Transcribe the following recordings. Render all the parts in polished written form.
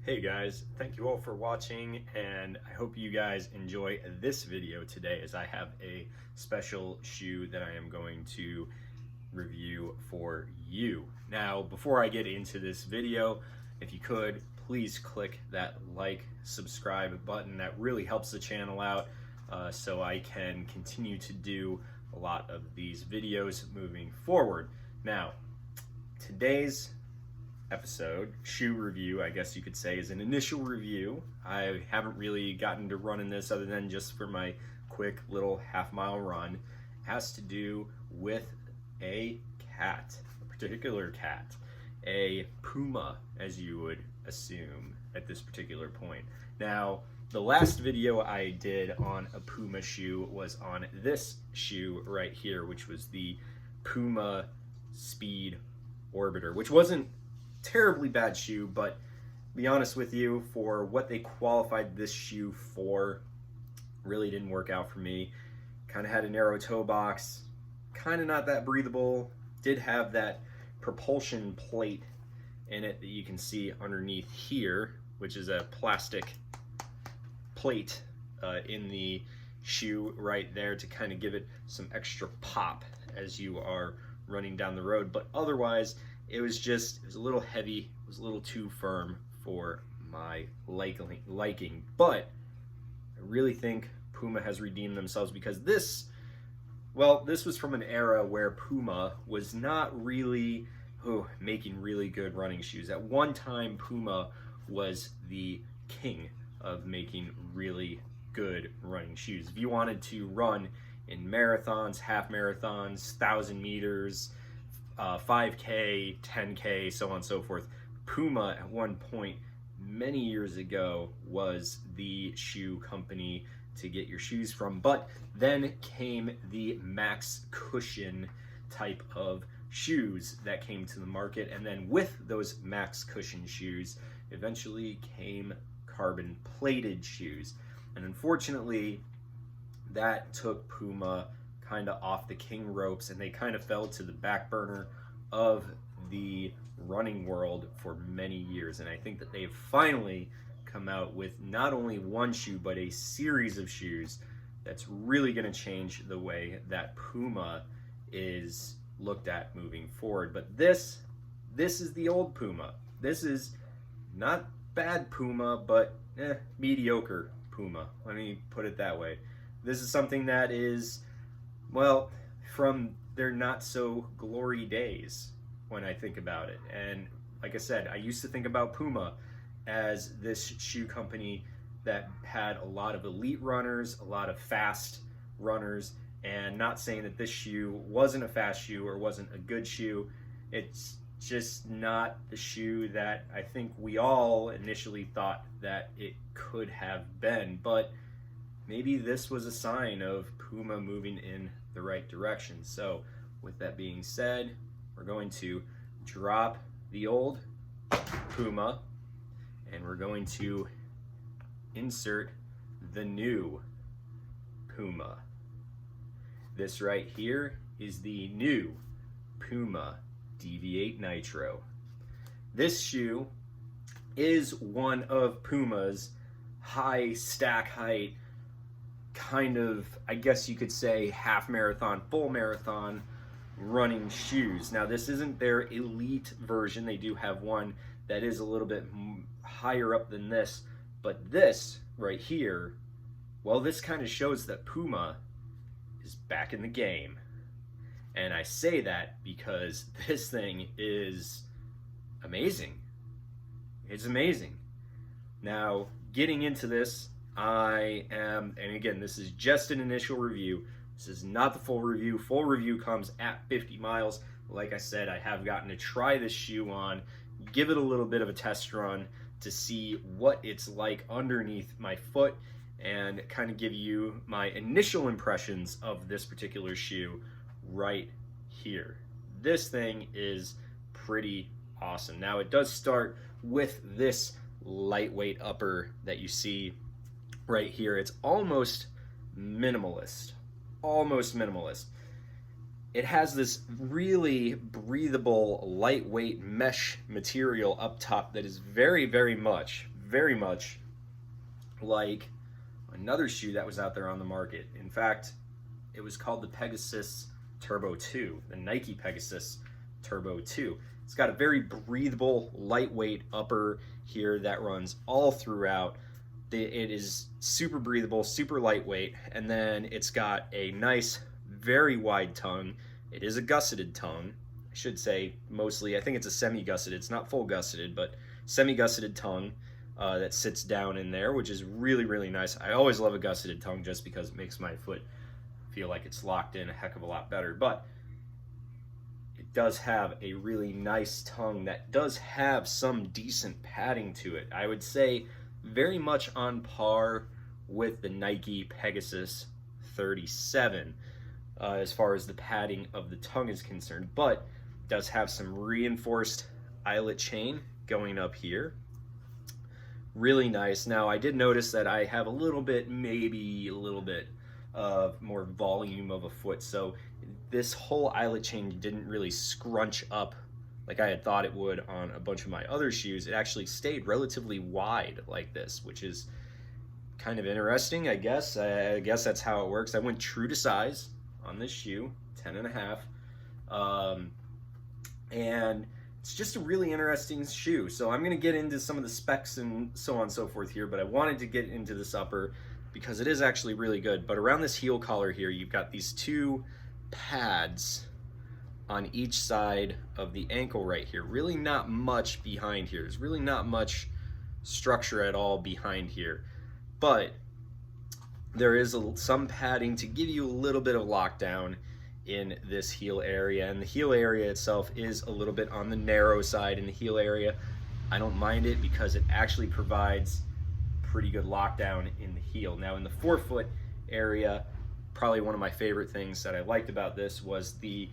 Hey guys, thank you all for watching, and I hope you guys enjoy this video today as I have a special shoe that I am going to review for you. Now, before I get into this video, if you could, please click that like, subscribe button. That really helps the channel out so I can continue to do a lot of these videos moving forward. Now, today's episode, shoe review, I guess you could say, is an initial review. I haven't really gotten to running this other than just for my quick little half-mile run. It has to do with a cat, a particular cat, a Puma, as you would assume at this particular point. Now, the last video I did on a Puma shoe was on this shoe right here, which was the Puma Speed Orbiter, which wasn't terribly bad shoe, but to be honest with you, for what they qualified this shoe for, really didn't work out for me. Kind of had a narrow toe box, kind of not that breathable, did have that propulsion plate in it that you can see underneath here, which is a plastic plate in the shoe right there to kind of give it some extra pop as you are running down the road. But otherwise, it was a little heavy, it was a little too firm for my liking. But I really think Puma has redeemed themselves, because this was from an era where Puma was not really making really good running shoes. At one time, Puma was the king of making really good running shoes. If you wanted to run in marathons, half marathons, 1,000 meters, 5K, 10K, so on and so forth, Puma at one point many years ago was the shoe company to get your shoes from. But then came the max cushion type of shoes that came to the market, and then with those max cushion shoes eventually came carbon plated shoes. And unfortunately, that took Puma kind of off the king ropes, and they kind of fell to the back burner of the running world for many years. And I think that they've finally come out with not only one shoe, but a series of shoes that's really going to change the way that Puma is looked at moving forward. But this is the old Puma. This is not bad Puma, but mediocre Puma. Let me put it that way. This is something that is, well, from their not so glory days when I think about it. And like I said, I used to think about Puma as this shoe company that had a lot of elite runners, a lot of fast runners, and not saying that this shoe wasn't a fast shoe or wasn't a good shoe. It's just not the shoe that I think we all initially thought that it could have been. But maybe this was a sign of Puma moving in the right direction. So with that being said, we're going to drop the old Puma and we're going to insert the new Puma. This right here is the new Puma Dv8 Nitro. This shoe is one of Puma's high stack height, kind of, I guess you could say, half marathon, full marathon running shoes. Now, this isn't their elite version. They do have one that is a little bit higher up than this, but this right here, well, this kind of shows that Puma is back in the game. And I say that because this thing is amazing. It's amazing. Now, getting into this, and again, this is just an initial review. This is not the full review. Full review comes at 50 miles. Like I said, I have gotten to try this shoe on, give it a little bit of a test run to see what it's like underneath my foot, and kind of give you my initial impressions of this particular shoe right here. This thing is pretty awesome. Now, it does start with this lightweight upper that you see right here. It's almost minimalist. it has this really breathable, lightweight mesh material up top that is very, very much like another shoe that was out there on the market. In fact, it was called the Pegasus Turbo 2, the Nike Pegasus Turbo 2. It's got a very breathable, lightweight upper here that runs all throughout. It is super breathable, super lightweight, and then it's got a nice, very wide tongue. It is a gusseted tongue, I should say, mostly. I think it's a semi-gusseted. It's not full gusseted, but semi-gusseted tongue that sits down in there, which is really, really nice. I always love a gusseted tongue just because it makes my foot feel like it's locked in a heck of a lot better. But it does have a really nice tongue that does have some decent padding to it. I would say very much on par with the Nike Pegasus 37 as far as the padding of the tongue is concerned, but does have some reinforced eyelet chain going up here. Really nice. Now, I did notice that I have maybe a little bit of more volume of a foot, so this whole eyelet chain didn't really scrunch up like I had thought it would on a bunch of my other shoes. It actually stayed relatively wide like this, which is kind of interesting, I guess. I guess that's how it works. I went true to size on this shoe, 10.5. And it's just a really interesting shoe. So I'm going to get into some of the specs and so on and so forth here, but I wanted to get into this upper because it is actually really good. But around this heel collar here, you've got these two pads on each side of the ankle right here. Really not much behind here. There's really not much structure at all behind here, but there is some padding to give you a little bit of lockdown in this heel area, and the heel area itself is a little bit on the narrow side in the heel area. I don't mind it because it actually provides pretty good lockdown in the heel. Now in the forefoot area, probably one of my favorite things that I liked about this was the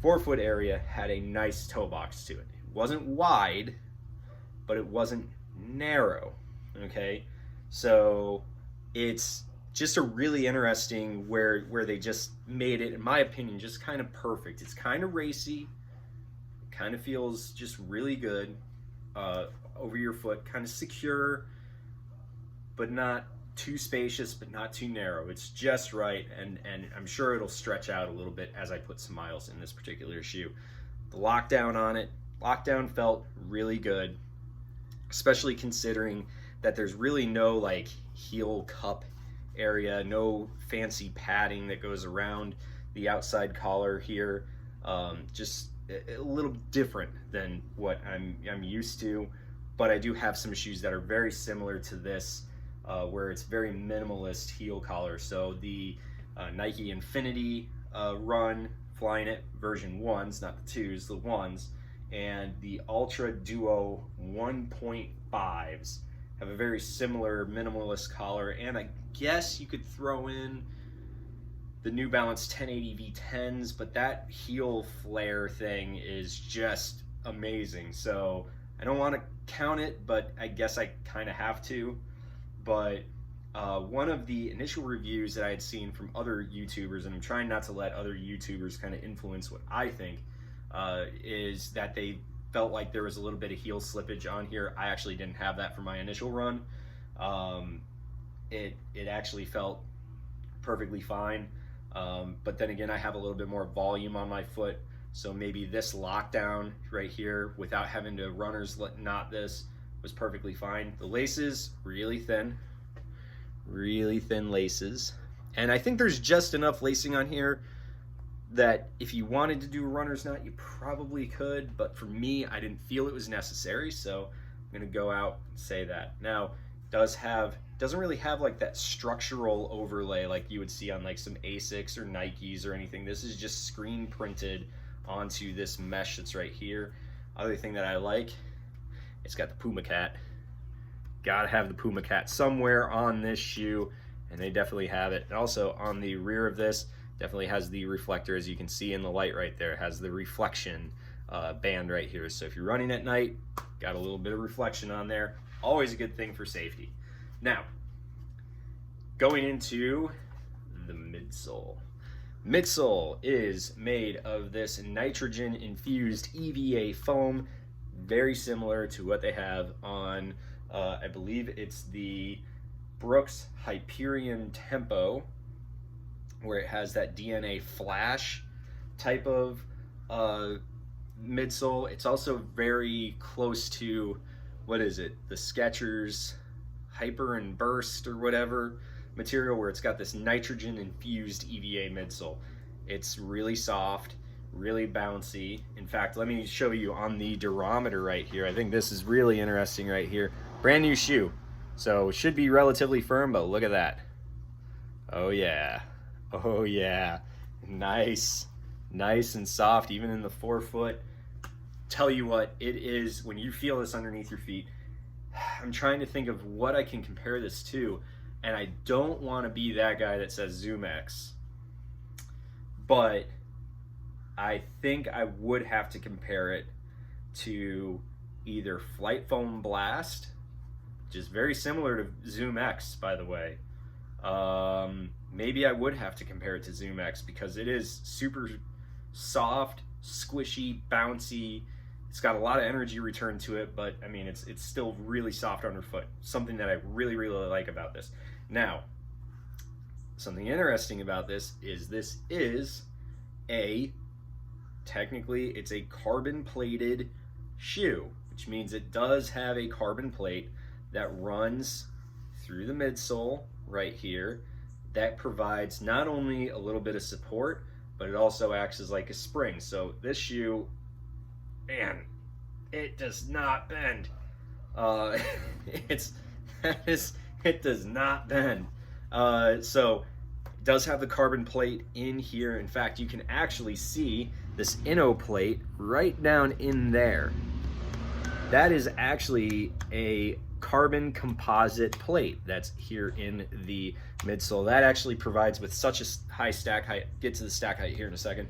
forefoot area had a nice toe box to it. It wasn't wide, but it wasn't narrow, okay? So it's just a really interesting where they just made it, in my opinion, just kind of perfect. It's kind of racy, kind of feels just really good over your foot, kind of secure, but not too spacious, but not too narrow. It's just right, and I'm sure it'll stretch out a little bit as I put some miles in this particular shoe. The lockdown on it, lockdown felt really good, especially considering that there's really no like heel cup area, no fancy padding that goes around the outside collar here. Just a little different than what I'm used to, but I do have some shoes that are very similar to this, where it's very minimalist heel collar. So the Nike Infinity Run Flyknit version 1s, not the 2s, the 1s, and the Ultra Duo 1.5s have a very similar minimalist collar, and I guess you could throw in the New Balance 1080 V10s, but that heel flare thing is just amazing. So I don't want to count it, but I guess I kind of have to. But one of the initial reviews that I had seen from other YouTubers, and I'm trying not to let other YouTubers kind of influence what I think, is that they felt like there was a little bit of heel slippage on here. I actually didn't have that for my initial run. It actually felt perfectly fine. But then again, I have a little bit more volume on my foot, so maybe this lockdown right here without having to runner's knot this was perfectly fine. The laces, really thin laces. And I think there's just enough lacing on here that if you wanted to do a runner's knot, you probably could, but for me, I didn't feel it was necessary, so I'm gonna go out and say that. Now, doesn't really have like that structural overlay like you would see on like some Asics or Nikes or anything. This is just screen printed onto this mesh that's right here. Other thing that I like, it's got the Puma cat. Gotta have the Puma cat somewhere on this shoe, and they definitely have it. And also on the rear of this, definitely has the reflector, as you can see in the light right there. It has the reflection band right here. So if you're running at night, got a little bit of reflection on there. Always a good thing for safety. Now, going into the midsole. Midsole is made of this nitrogen-infused EVA foam, very similar to what they have on, I believe it's the Brooks Hyperion Tempo, where it has that DNA flash type of midsole. It's also very close to, what is it, the Skechers Hyper and Burst or whatever material, where it's got this nitrogen infused EVA midsole. It's really soft, really bouncy. In fact, let me show you on the durometer right here. I think this is really interesting right here. Brand new shoe, so it should be relatively firm, but look at that. Oh yeah, oh yeah, nice and soft, even in the forefoot. Tell you what, it is, when you feel this underneath your feet, I'm trying to think of what I can compare this to, and I don't want to be that guy that says Zoom X, but I think I would have to compare it to either Flight Foam Blast, which is very similar to Zoom X, by the way. Maybe I would have to compare it to Zoom X because it is super soft, squishy, bouncy. It's got a lot of energy return to it, but I mean, it's still really soft underfoot. Something that I really like about this. Now, something interesting about this is technically it's a carbon plated shoe, which means it does have a carbon plate that runs through the midsole right here that provides not only a little bit of support, but it also acts as like a spring. So this shoe, man, it does not bend. It does not bend. So it does have the carbon plate in here. In fact, you can actually see this inno plate right down in there. That is actually a carbon composite plate that's here in the midsole. That actually provides with such a high stack height. Get to the stack height here in a second.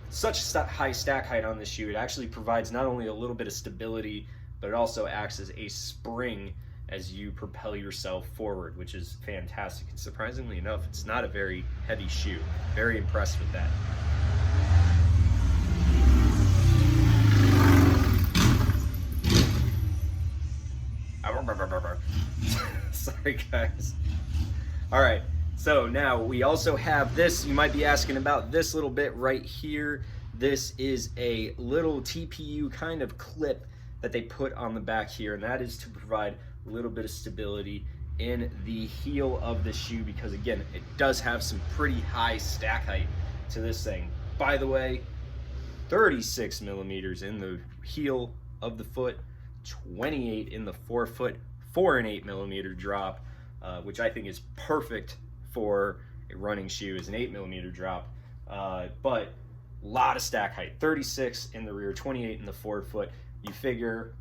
Such a high stack height on this shoe, it actually provides not only a little bit of stability, but it also acts as a spring as you propel yourself forward, which is fantastic. And surprisingly enough, it's not a very heavy shoe. Very impressed with that. Sorry guys. All right, so now we also have this. You might be asking about this little bit right here. This is a little TPU kind of clip that they put on the back here, and that is to provide a little bit of stability in the heel of the shoe, because again, it does have some pretty high stack height to this thing. By the way, 36 millimeters in the heel of the foot, 28 in the forefoot, 4 and 8 millimeter drop, which I think is perfect for a running shoe, is an 8 millimeter drop, but a lot of stack height. 36 in the rear, 28 in the forefoot. You figure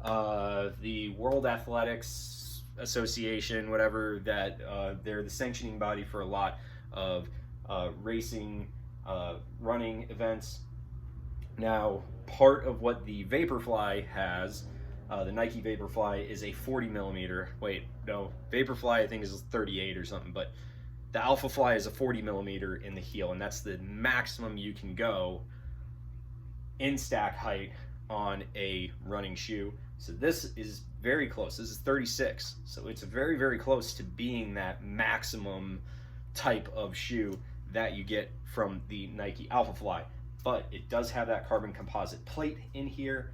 the World Athletics Association, whatever, that they're the sanctioning body for a lot of racing, running events. Now, part of what the Vaporfly has, the Nike Vaporfly, is a 40 millimeter. Wait, no, Vaporfly I think is 38 or something, but the Alpha Fly is a 40 millimeter in the heel, and that's the maximum you can go in stack height on a running shoe. So this is very close. This is 36. So it's very close to being that maximum type of shoe that you get from the Nike Alpha Fly. But it does have that carbon composite plate in here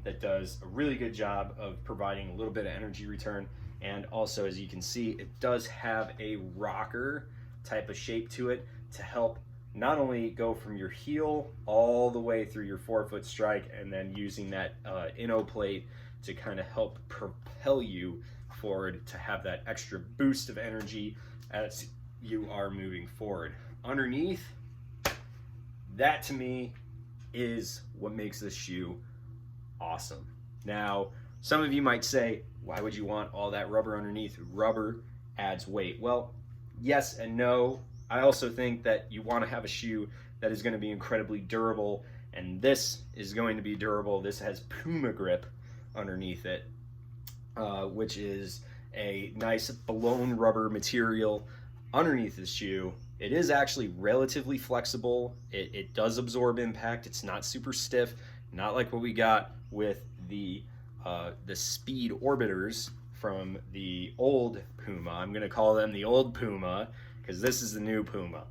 that does a really good job of providing a little bit of energy return. And also, as you can see, it does have a rocker type of shape to it to help not only go from your heel all the way through your forefoot strike, and then using that inno plate to kind of help propel you forward to have that extra boost of energy as you are moving forward. Underneath, that to me is what makes this shoe awesome. Now, some of you might say, why would you want all that rubber underneath? Rubber adds weight. Well, yes and no. I also think that you want to have a shoe that is going to be incredibly durable, and this is going to be durable. This has Puma grip underneath it, which is a nice blown rubber material underneath the shoe, It is actually relatively flexible. It does absorb impact. It's not super stiff, not like what we got with the speed orbiters from the old Puma. I'm gonna call them the old Puma because this is the new Puma.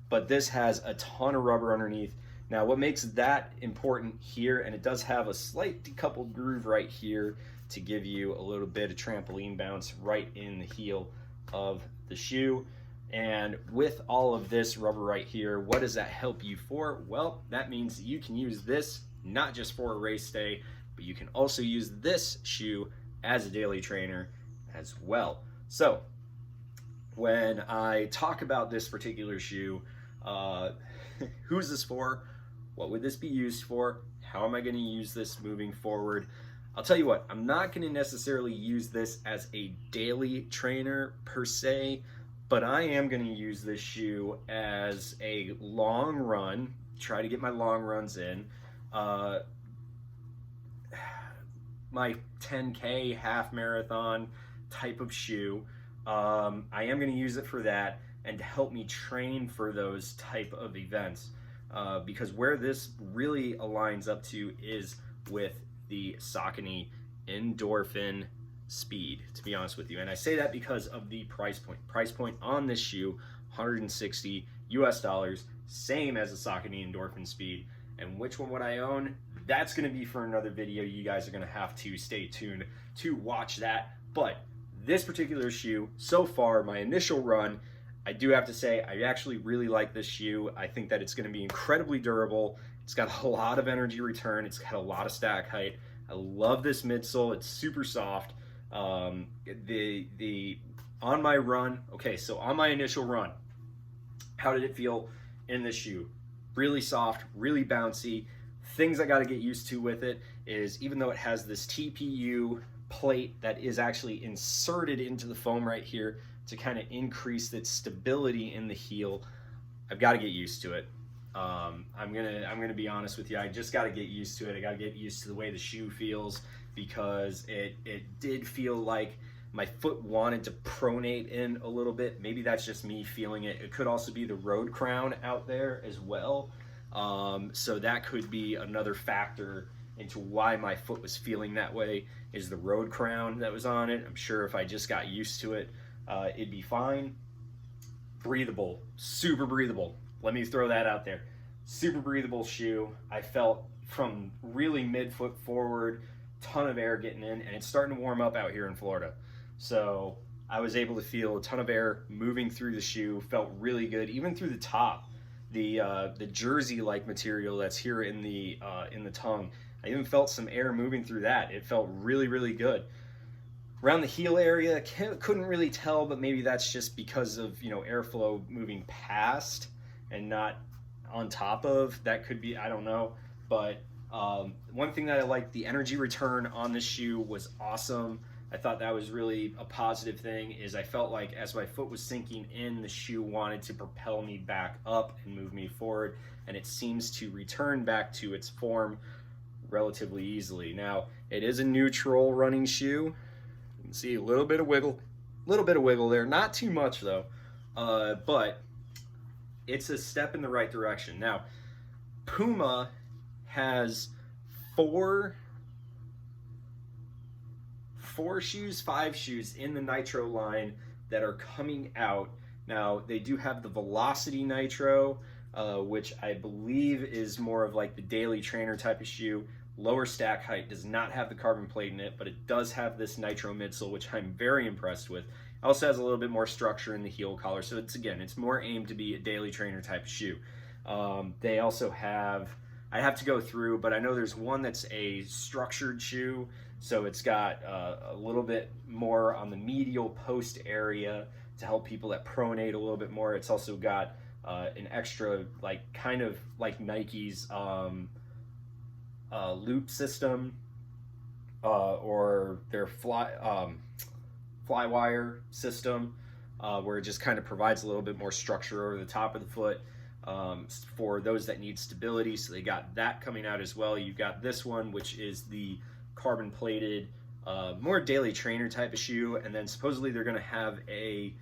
But this has a ton of rubber underneath. Now, what makes that important here, and it does have a slight decoupled groove right here to give you a little bit of trampoline bounce right in the heel of the shoe. And with all of this rubber right here, what does that help you for? Well, that means that you can use this not just for a race day, but you can also use this shoe as a daily trainer as well. So when I talk about this particular shoe, who's this for? What would this be used for? How am I going to use this moving forward? I'll tell you what, I'm not going to necessarily use this as a daily trainer per se, but I am going to use this shoe as a long run, try to get my long runs in. My 10K half marathon type of shoe. I am going to use it for that and to help me train for those type of events. Because where this really aligns up to is with the Saucony Endorphin Speed, to be honest with you. And I say that because of the price point. Price point on this shoe, $160 US, same as the Saucony Endorphin Speed. And which one would I own? That's going to be for another video. You guys are going to have to stay tuned to watch that. But this particular shoe, so far, my initial run, I do have to say, I actually really like this shoe. I think that it's going to be incredibly durable. It's got a lot of energy return. It's got a lot of stack height. I love this midsole. It's super soft. On my run, okay, so on my initial run, how did it feel in this shoe? Really soft, really bouncy. Things I got to get used to with it is, even though it has this TPU plate that is actually inserted into the foam right here to kind of increase its stability in the heel, I've got to get used to it. I'm gonna be honest with you. I just got to get used to it. I got to get used to the way the shoe feels, because it did feel like my foot wanted to pronate in a little bit. Maybe that's just me feeling it. It could also be the road crown out there as well. So that could be another factor into why my foot was feeling that way, is the road crown that was on it. I'm sure if I just got used to it, it'd be fine. Breathable, super breathable. Let me throw that out there. Super breathable shoe. I felt from really midfoot forward, ton of air getting in, and it's starting to warm up out here in Florida. So I was able to feel a ton of air moving through the shoe. Felt really good, even through the top. The jersey-like material that's here in the tongue. I even felt some air moving through that. It felt really, really good. Around the heel area, couldn't really tell, but maybe that's just because of, airflow moving past and not on top of. That could be, I don't know. But one thing that I liked, the energy return on this shoe was awesome. I thought that was really a positive thing, is I felt like as my foot was sinking in, the shoe wanted to propel me back up and move me forward, and it seems to return back to its form relatively easily. Now, it is a neutral running shoe. You can see a little bit of wiggle there, not too much though, but it's a step in the right direction. Now, Puma has five shoes in the Nitro line that are coming out. Now, they do have the Velocity Nitro, which I believe is more of like the daily trainer type of shoe. Lower stack height, does not have the carbon plate in it, but it does have this Nitro midsole, which I'm very impressed with. It also has a little bit more structure in the heel collar, so it's more aimed to be a daily trainer type of shoe. They also have, I have to go through, but I know there's one that's a structured shoe, so it's got a little bit more on the medial post area to help people that pronate a little bit more. It's also got an extra, kind of like Nike's loop system, or their flywire system, where it just kind of provides a little bit more structure over the top of the foot for those that need stability. So they got that coming out as well. You've got this one, which is the carbon plated, more daily trainer type of shoe, and then supposedly they're going to have a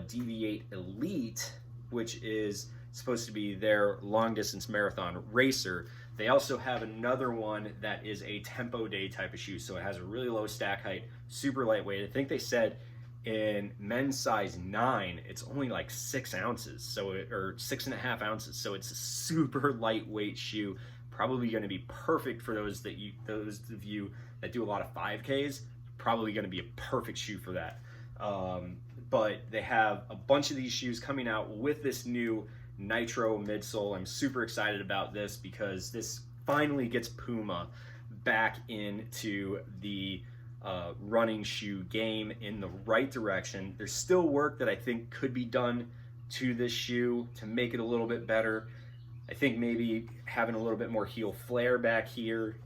Deviate Elite, which is supposed to be their long distance marathon racer. They also have another one that is a tempo day type of shoe. So it has a really low stack height, super lightweight. I think they said in men's size 9, it's only like 6 ounces, or 6.5 ounces. So it's a super lightweight shoe. Probably going to be perfect for those of you that do a lot of 5Ks. Probably going to be a perfect shoe for that. But they have a bunch of these shoes coming out with this new Nitro midsole. I'm super excited about this because this finally gets Puma back into the running shoe game in the right direction. There's still work that I think could be done to this shoe to make it a little bit better. I think maybe having a little bit more heel flare back here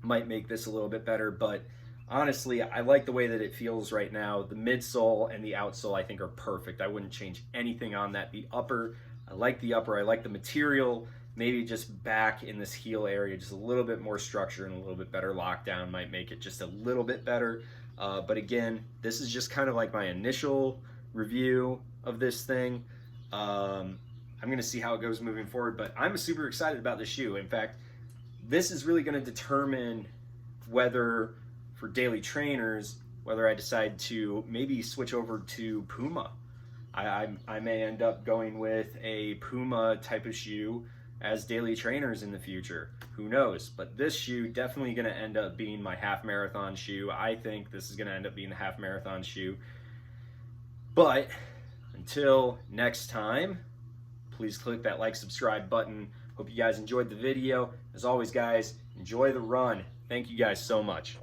might make this a little bit better, but honestly, I like the way that it feels right now. The midsole and the outsole I think are perfect. I wouldn't change anything on that. The upper, I like the upper. I like the material. Maybe just back in this heel area, just a little bit more structure and a little bit better lockdown might make it just a little bit better. But again, this is just kind of like my initial review of this thing. I'm going to see how it goes moving forward, but I'm super excited about this shoe. In fact, this is really going to determine whether, for daily trainers, whether I decide to maybe switch over to Puma. I may end up going with a Puma type of shoe as daily trainers in the future. Who knows? But this shoe definitely going to end up being my half marathon shoe. I think this is going to end up being the half marathon shoe. But until next time, please click that like, subscribe button. Hope you guys enjoyed the video. As always, guys, enjoy the run. Thank you guys so much.